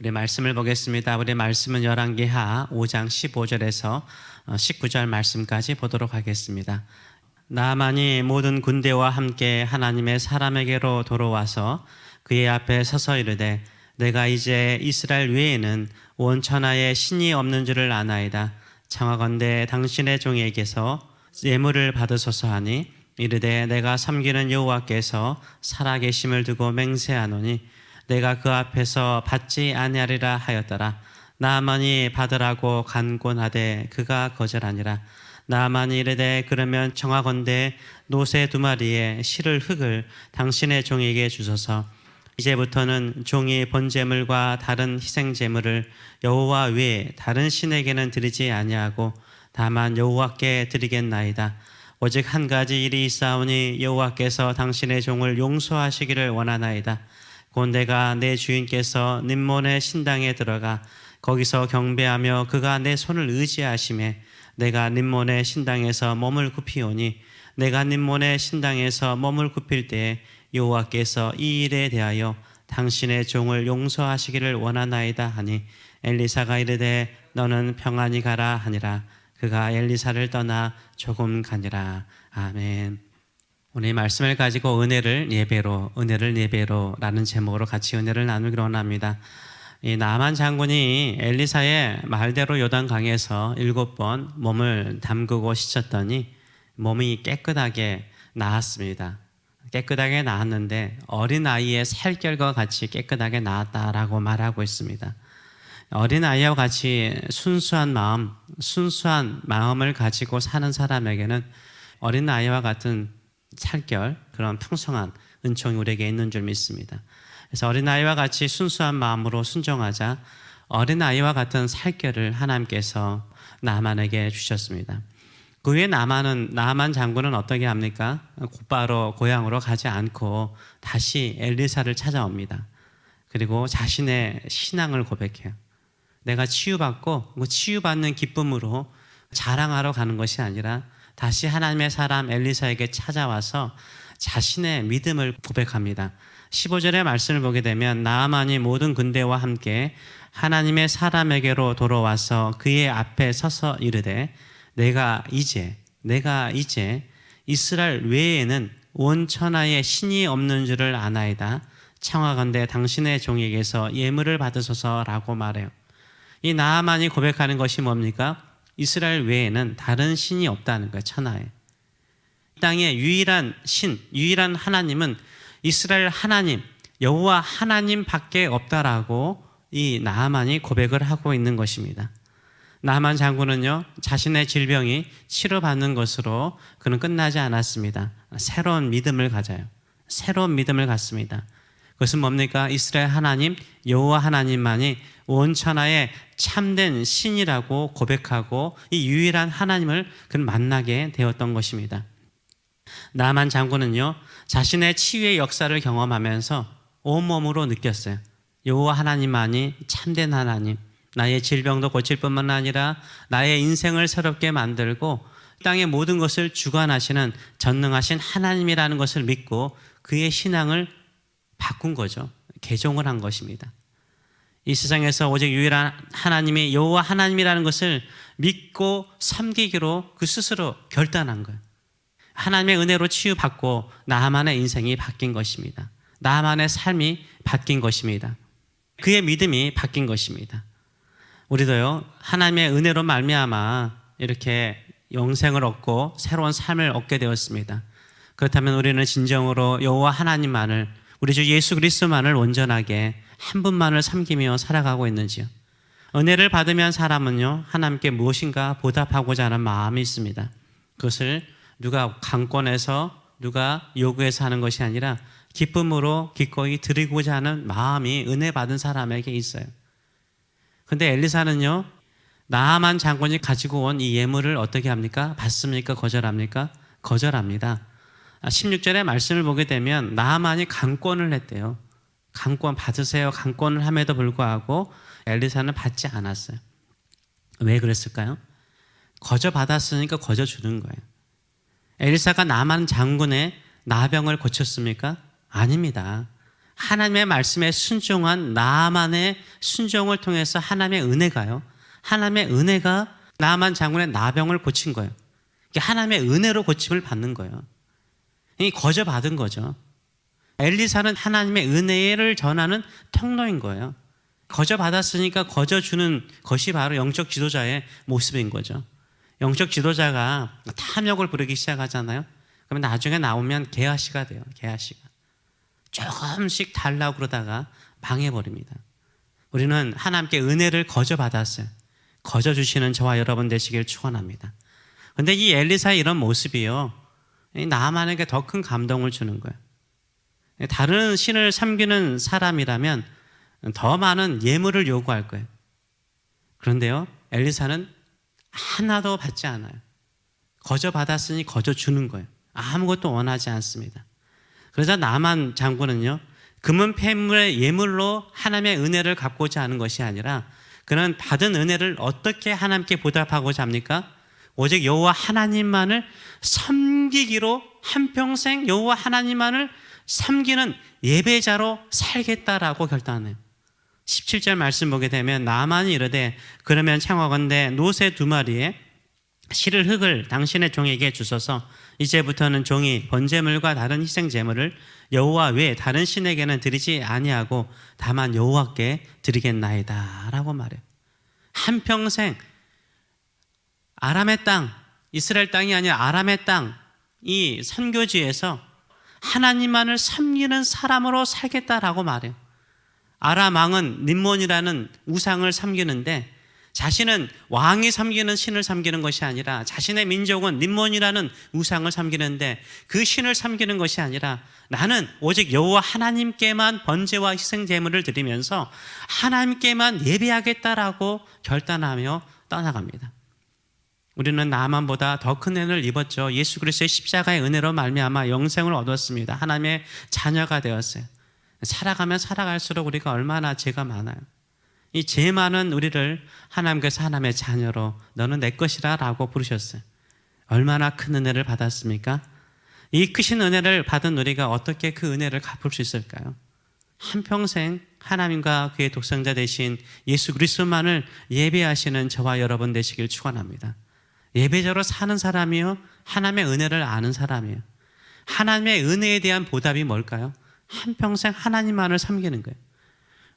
우리 말씀을 보겠습니다. 우리 말씀은 열왕기하 5장 15절에서 19절 말씀까지 보도록 하겠습니다. 나아만이 모든 군대와 함께 하나님의 사람에게로 돌아와서 그의 앞에 서서 이르되 내가 이제 이스라엘 외에는 온 천하에 신이 없는 줄을 아나이다. 청하건대 당신의 종에게서 예물을 받으소서 하니 이르되 내가 섬기는 여호와께서 살아계심을 두고 맹세하노니 내가 그 앞에서 받지 아니하리라 하였더라. 나아만이 받으라고 간곤하되 그가 거절하니라. 나아만이 이르되 그러면 청하건대 노새 2마리에 실을 흙을 당신의 종에게 주소서. 이제부터는 종이 번제물과 다른 희생제물을 여호와 외에 다른 신에게는 드리지 아니하고 다만 여호와께 드리겠나이다. 오직 한 가지 일이 있사오니 여호와께서 당신의 종을 용서하시기를 원하나이다. 곧 내가 내 주인께서 님몬의 신당에 들어가 거기서 경배하며 그가 내 손을 의지하심에 내가 님몬의 신당에서 몸을 굽히오니 내가 님몬의 신당에서 몸을 굽힐 때에 여호와께서 이 일에 대하여 당신의 종을 용서하시기를 원하나이다 하니 엘리사가 이르되 너는 평안히 가라 하니라. 그가 엘리사를 떠나 조금 가니라. 아멘. 오늘 말씀을 가지고 은혜를 예배로라는 제목으로 같이 은혜를 나누기로 원합니다. 이 나만 장군이 엘리사의 말대로 요단강에서 7번 몸을 담그고 씻었더니 몸이 깨끗하게 나았습니다. 깨끗하게 나았는데 어린아이의 살결과 같이 깨끗하게 나았다라고 말하고 있습니다. 어린아이와 같이 순수한 마음을 가지고 사는 사람에게는 어린아이와 같은 살결, 그런 풍성한 은총이 우리에게 있는 줄 믿습니다. 그래서 어린아이와 같이 순수한 마음으로 순종하자 어린아이와 같은 살결을 하나님께서 나만에게 주셨습니다. 그 후에 나만 장군은 어떻게 합니까? 곧바로 고향으로 가지 않고 다시 엘리사를 찾아옵니다. 그리고 자신의 신앙을 고백해요. 내가 치유받고 치유받는 기쁨으로 자랑하러 가는 것이 아니라 다시 하나님의 사람 엘리사에게 찾아와서 자신의 믿음을 고백합니다. 15절의 말씀을 보게 되면 나아만이 모든 군대와 함께 하나님의 사람에게로 돌아와서 그의 앞에 서서 이르되 내가 이제 이스라엘 외에는 온 천하에 신이 없는 줄을 아나이다. 청하건대 당신의 종에게서 예물을 받으소서라고 말해요. 이 나아만이 고백하는 것이 뭡니까? 이스라엘 외에는 다른 신이 없다는 거예요. 천하에. 이 땅의 유일한 하나님은 이스라엘 하나님, 여호와 하나님밖에 없다라고 이 나아만이 고백을 하고 있는 것입니다. 나아만 장군은요, 자신의 질병이 치료받는 것으로 그는 끝나지 않았습니다. 새로운 믿음을 가져요. 새로운 믿음을 갖습니다. 그것은 뭡니까? 이스라엘 하나님, 여호와 하나님만이 온 천하에 참된 신이라고 고백하고 이 유일한 하나님을 그는 만나게 되었던 것입니다. 나아만 장군은요, 자신의 치유의 역사를 경험하면서 온몸으로 느꼈어요. 여호와 하나님만이 참된 하나님, 나의 질병도 고칠 뿐만 아니라 나의 인생을 새롭게 만들고 땅의 모든 것을 주관하시는 전능하신 하나님이라는 것을 믿고 그의 신앙을 바꾼 거죠. 개종을 한 것입니다. 이 세상에서 오직 유일한 하나님이 여호와 하나님이라는 것을 믿고 섬기기로 그 스스로 결단한 거예요. 하나님의 은혜로 치유받고 나만의 인생이 바뀐 것입니다. 나만의 삶이 바뀐 것입니다. 그의 믿음이 바뀐 것입니다. 우리도요, 하나님의 은혜로 말미암아 이렇게 영생을 얻고 새로운 삶을 얻게 되었습니다. 그렇다면 우리는 진정으로 여호와 하나님만을, 우리 주 예수 그리스도만을 온전하게 한 분만을 섬기며 살아가고 있는지요? 은혜를 받으면 사람은요, 하나님께 무엇인가 보답하고자 하는 마음이 있습니다. 그것을 누가 강권해서 누가 요구해서 하는 것이 아니라 기쁨으로 기꺼이 드리고자 하는 마음이 은혜 받은 사람에게 있어요. 근데 엘리사는요, 나아만 장군이 가지고 온 이 예물을 어떻게 합니까? 받습니까? 거절합니까? 거절합니다. 16절의 말씀을 보게 되면 나아만이 강권을 했대요. 강권 받으세요. 강권을 함에도 불구하고 엘리사는 받지 않았어요. 왜 그랬을까요? 거저 받았으니까 거저 주는 거예요. 엘리사가 나아만 장군의 나병을 고쳤습니까? 아닙니다. 하나님의 말씀에 순종한 나아만의 순종을 통해서 하나님의 은혜가요. 하나님의 은혜가 나아만 장군의 나병을 고친 거예요. 이게 하나님의 은혜로 고침을 받는 거예요. 이 거저 받은 거죠. 엘리사는 하나님의 은혜를 전하는 통로인 거예요. 거저 받았으니까 거저 주는 것이 바로 영적 지도자의 모습인 거죠. 영적 지도자가 탐욕을 부리기 시작하잖아요. 그러면 나중에 나오면 게하시가 돼요. 게하시가. 조금씩 달라고 그러다가 망해버립니다. 우리는 하나님께 은혜를 거저 받았어요. 거저 주시는 저와 여러분 되시길 축원합니다. 그런데 이 엘리사의 이런 모습이요, 나아만에게 더 큰 감동을 주는 거예요. 다른 신을 섬기는 사람이라면 더 많은 예물을 요구할 거예요. 그런데요, 엘리사는 하나도 받지 않아요. 거저 받았으니 거저 주는 거예요. 아무것도 원하지 않습니다. 그러자 나만 장군은요, 금은 폐물의 예물로 하나님의 은혜를 갚고자 하는 것이 아니라 그는 받은 은혜를 어떻게 하나님께 보답하고자 합니까? 오직 여호와 하나님만을 섬기기로 한평생 여호와 하나님만을 섬기는 예배자로 살겠다라고 결단해요. 17절 말씀 보게 되면 나만이 이르되 그러면 청하건대 노새 2마리에 실을 흙을 당신의 종에게 주소서. 이제부터는 종이 번제물과 다른 희생 제물을 여호와 외에 다른 신에게는 드리지 아니하고 다만 여호와께 드리겠나이다 라고 말해요. 한평생 아람의 땅, 이스라엘 땅이 아니라 아람의 땅, 이 선교지에서 하나님만을 섬기는 사람으로 살겠다라고 말해요. 아람 왕은 림몬이라는 우상을 섬기는데 자신은 왕이 섬기는 신을 섬기는 것이 아니라 자신의 민족은 림몬이라는 우상을 섬기는데 그 신을 섬기는 것이 아니라 나는 오직 여호와 하나님께만 번제와 희생 제물을 드리면서 하나님께만 예배하겠다라고 결단하며 떠나갑니다. 우리는 나만보다 더 큰 은혜를 입었죠. 예수 그리스도의 십자가의 은혜로 말미암아 영생을 얻었습니다. 하나님의 자녀가 되었어요. 살아가면 살아갈수록 우리가 얼마나 죄가 많아요. 이 죄 많은 우리를 하나님께서 하나님의 자녀로 너는 내 것이라 라고 부르셨어요. 얼마나 큰 은혜를 받았습니까? 이 크신 은혜를 받은 우리가 어떻게 그 은혜를 갚을 수 있을까요? 한평생 하나님과 그의 독생자 되신 예수 그리스도만을 예배하시는 저와 여러분 되시길 축원합니다. 예배자로 사는 사람이요, 하나님의 은혜를 아는 사람이에요. 하나님의 은혜에 대한 보답이 뭘까요? 한평생 하나님만을 섬기는 거예요.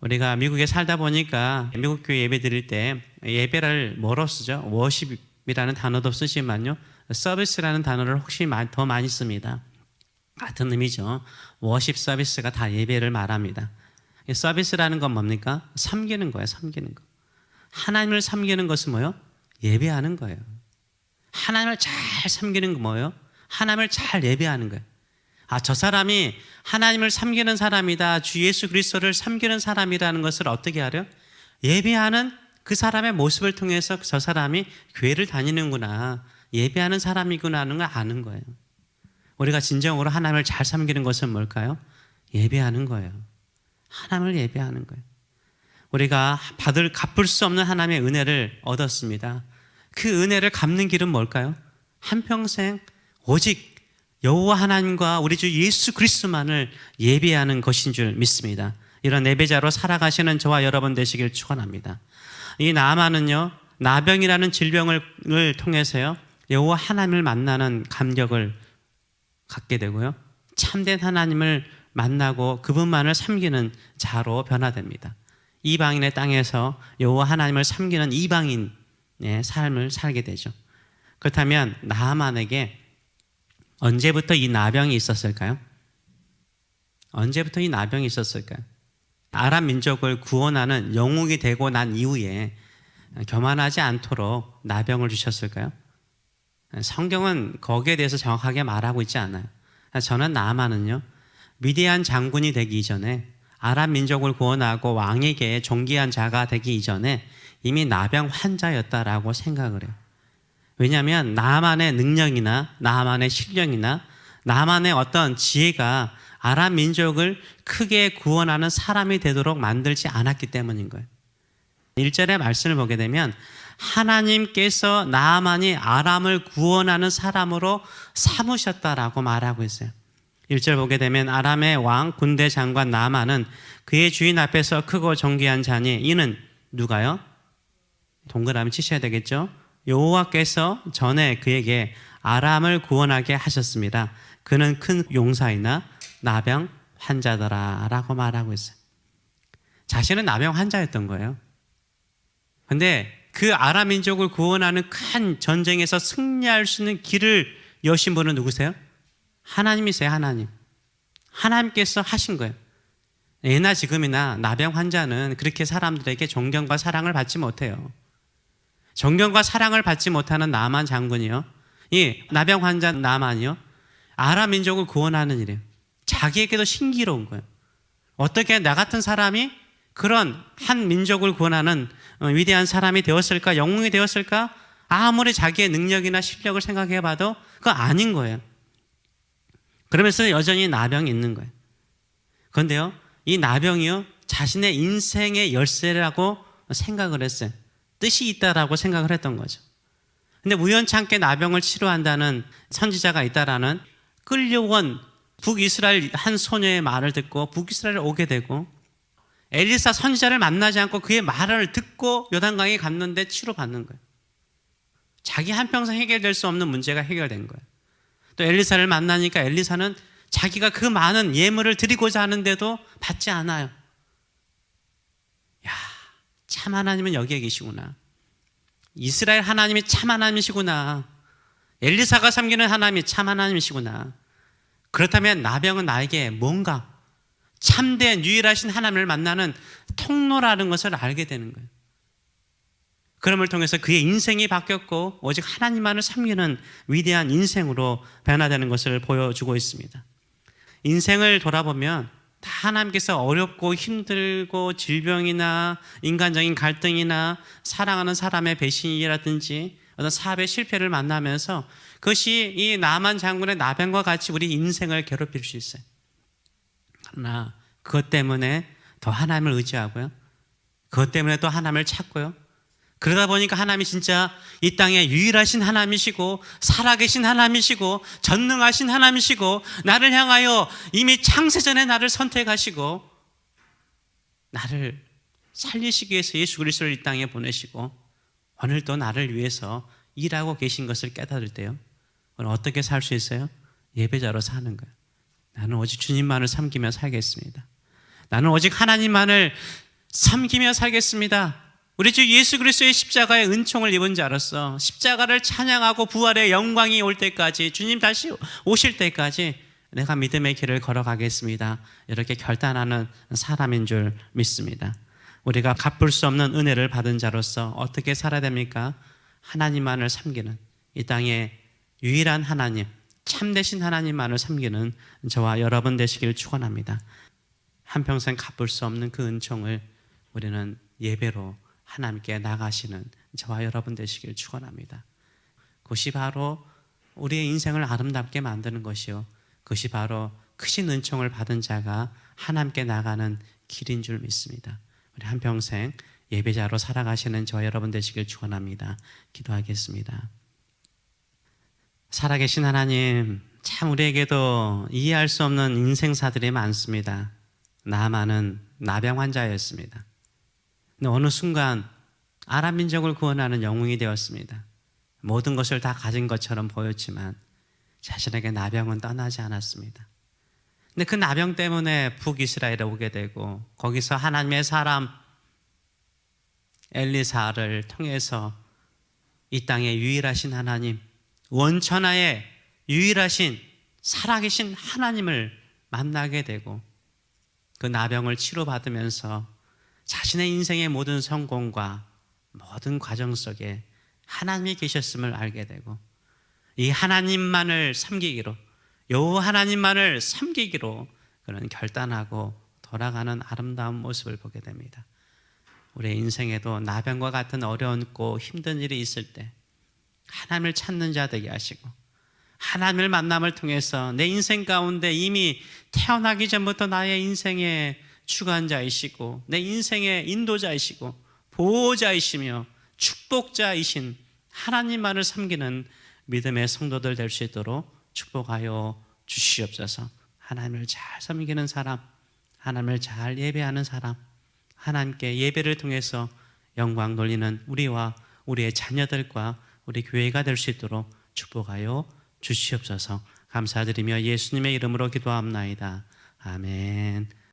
우리가 미국에 살다 보니까 미국 교회 예배 드릴 때 예배를 뭐로 쓰죠? 워십이라는 단어도 쓰지만요, 서비스라는 단어를 혹시 더 많이 씁니다. 같은 의미죠. 워십 서비스가 다 예배를 말합니다. 서비스라는 건 뭡니까? 섬기는 거예요. 섬기는 거. 하나님을 섬기는 것은 뭐예요? 예배하는 거예요. 하나님을 잘 섬기는 거 뭐예요? 하나님을 잘 예배하는 거예요. 저 사람이 하나님을 섬기는 사람이다, 주 예수 그리스도를 섬기는 사람이라는 것을 어떻게 알아요? 예배하는 그 사람의 모습을 통해서 저 사람이 교회를 다니는구나, 예배하는 사람이구나 하는 걸 아는 거예요. 우리가 진정으로 하나님을 잘 섬기는 것은 뭘까요? 예배하는 거예요. 하나님을 예배하는 거예요. 우리가 갚을 수 없는 하나님의 은혜를 얻었습니다. 그 은혜를 갚는 길은 뭘까요? 한평생 오직 여호와 하나님과 우리 주 예수 그리스도만을 예배하는 것인 줄 믿습니다. 이런 예배자로 살아가시는 저와 여러분 되시길 축원합니다. 이 나아만은요, 나병이라는 질병을 통해서요, 여호와 하나님을 만나는 감격을 갖게 되고요, 참된 하나님을 만나고 그분만을 섬기는 자로 변화됩니다. 이방인의 땅에서 여호와 하나님을 섬기는 이방인의 삶을 살게 되죠. 그렇다면 나아만에게 언제부터 이 나병이 있었을까요? 언제부터 이 나병이 있었을까요? 아람 민족을 구원하는 영웅이 되고 난 이후에 교만하지 않도록 나병을 주셨을까요? 성경은 거기에 대해서 정확하게 말하고 있지 않아요. 저는 나아만은요, 위대한 장군이 되기 이전에, 아람 민족을 구원하고 왕에게 존귀한 자가 되기 이전에 이미 나병 환자였다라고 생각을 해요. 왜냐하면 나만의 능력이나 나만의 실력이나 나만의 어떤 지혜가 아람 민족을 크게 구원하는 사람이 되도록 만들지 않았기 때문인 거예요. 1절의 말씀을 보게 되면 하나님께서 나아만이 아람을 구원하는 사람으로 삼으셨다라고 말하고 있어요. 1절 보게 되면 아람의 왕 군대 장관 나아만은 그의 주인 앞에서 크고 존귀한 자니 이는 누가요? 동그라미 치셔야 되겠죠? 여호와께서 전에 그에게 아람을 구원하게 하셨습니다. 그는 큰 용사이나 나병 환자더라 라고 말하고 있어요. 자신은 나병 환자였던 거예요. 근데 그 아람 민족을 구원하는 큰 전쟁에서 승리할 수 있는 길을 여신 분은 누구세요? 하나님이세요. 하나님. 하나님께서 하신 거예요. 예나 지금이나 나병 환자는 그렇게 사람들에게 존경과 사랑을 받지 못해요. 존경과 사랑을 받지 못하는 나만 장군이요, 이 나병 환자 나만이요, 아람 민족을 구원하는 일이에요. 자기에게도 신기로운 거예요. 어떻게 나 같은 사람이 그런 한 민족을 구원하는 위대한 사람이 되었을까? 영웅이 되었을까? 아무리 자기의 능력이나 실력을 생각해 봐도 그거 아닌 거예요. 그러면서 여전히 나병이 있는 거예요. 그런데요, 이 나병이요, 자신의 인생의 열쇠라고 생각을 했어요. 뜻이 있다라고 생각을 했던 거죠. 근데 우연찮게 나병을 치료한다는 선지자가 있다라는 끌려온 북이스라엘 한 소녀의 말을 듣고 북이스라엘에 오게 되고, 엘리사 선지자를 만나지 않고 그의 말을 듣고 요단강에 갔는데 치료받는 거예요. 자기 한평생 해결될 수 없는 문제가 해결된 거예요. 또 엘리사를 만나니까 엘리사는 자기가 그 많은 예물을 드리고자 하는데도 받지 않아요. 야, 참 하나님은 여기에 계시구나. 이스라엘 하나님이 참 하나님이시구나. 엘리사가 섬기는 하나님이 참 하나님이시구나. 그렇다면 나병은 나에게 뭔가 참된 유일하신 하나님을 만나는 통로라는 것을 알게 되는 거예요. 그럼을 통해서 그의 인생이 바뀌었고 오직 하나님만을 섬기는 위대한 인생으로 변화되는 것을 보여주고 있습니다. 인생을 돌아보면 다 하나님께서 어렵고 힘들고 질병이나 인간적인 갈등이나 사랑하는 사람의 배신이라든지 어떤 사업의 실패를 만나면서 그것이 이 나만 장군의 나병과 같이 우리 인생을 괴롭힐 수 있어요. 그러나 그것 때문에 더 하나님을 의지하고요, 그것 때문에 또 하나님을 찾고요, 그러다 보니까 하나님이 진짜 이 땅에 유일하신 하나님이시고 살아계신 하나님이시고 전능하신 하나님이시고 나를 향하여 이미 창세전에 나를 선택하시고 나를 살리시기 위해서 예수 그리스도를 이 땅에 보내시고 오늘도 나를 위해서 일하고 계신 것을 깨달을 때요, 오늘 어떻게 살 수 있어요? 예배자로 사는 거예요. 나는 오직 주님만을 섬기며 살겠습니다. 나는 오직 하나님만을 섬기며 살겠습니다. 우리 주 예수 그리스도의 십자가의 은총을 입은 자로서 십자가를 찬양하고 부활의 영광이 올 때까지, 주님 다시 오실 때까지 내가 믿음의 길을 걸어가겠습니다. 이렇게 결단하는 사람인 줄 믿습니다. 우리가 갚을 수 없는 은혜를 받은 자로서 어떻게 살아야 됩니까? 하나님만을 섬기는, 이 땅의 유일한 하나님, 참되신 하나님만을 섬기는 저와 여러분 되시길 축원합니다. 한평생 갚을 수 없는 그 은총을 우리는 예배로 하나님께 나가시는 저와 여러분 되시길 축원합니다. 그것이 바로 우리의 인생을 아름답게 만드는 것이요, 그것이 바로 크신 은총을 받은 자가 하나님께 나가는 길인 줄 믿습니다. 우리 한평생 예배자로 살아가시는 저와 여러분 되시길 축원합니다. 기도하겠습니다. 살아계신 하나님, 참 우리에게도 이해할 수 없는 인생사들이 많습니다. 나아만은 나병 환자였습니다. 근데 어느 순간 아람 민족을 구원하는 영웅이 되었습니다. 모든 것을 다 가진 것처럼 보였지만 자신에게 나병은 떠나지 않았습니다. 근데 그 나병 때문에 북이스라엘에 오게 되고 거기서 하나님의 사람 엘리사를 통해서 이 땅의 유일하신 하나님, 원천하의 유일하신 살아계신 하나님을 만나게 되고 그 나병을 치료받으면서 자신의 인생의 모든 성공과 모든 과정 속에 하나님이 계셨음을 알게 되고 이 하나님만을 섬기기로, 여호와 하나님만을 섬기기로 그는 결단하고 돌아가는 아름다운 모습을 보게 됩니다. 우리의 인생에도 나병과 같은 어려웠고 힘든 일이 있을 때 하나님을 찾는 자 되게 하시고 하나님을 만남을 통해서 내 인생 가운데 이미 태어나기 전부터 나의 인생의 주관자이시고 내 인생의 인도자이시고 보호자이시며 축복자이신 하나님만을 섬기는 믿음의 성도들 될 수 있도록 축복하여 주시옵소서. 하나님을 잘 섬기는 사람, 하나님을 잘 예배하는 사람, 하나님께 예배를 통해서 영광 돌리는 우리와 우리의 자녀들과 우리 교회가 될 수 있도록 축복하여 주시옵소서. 감사드리며 예수님의 이름으로 기도합나이다. 아멘.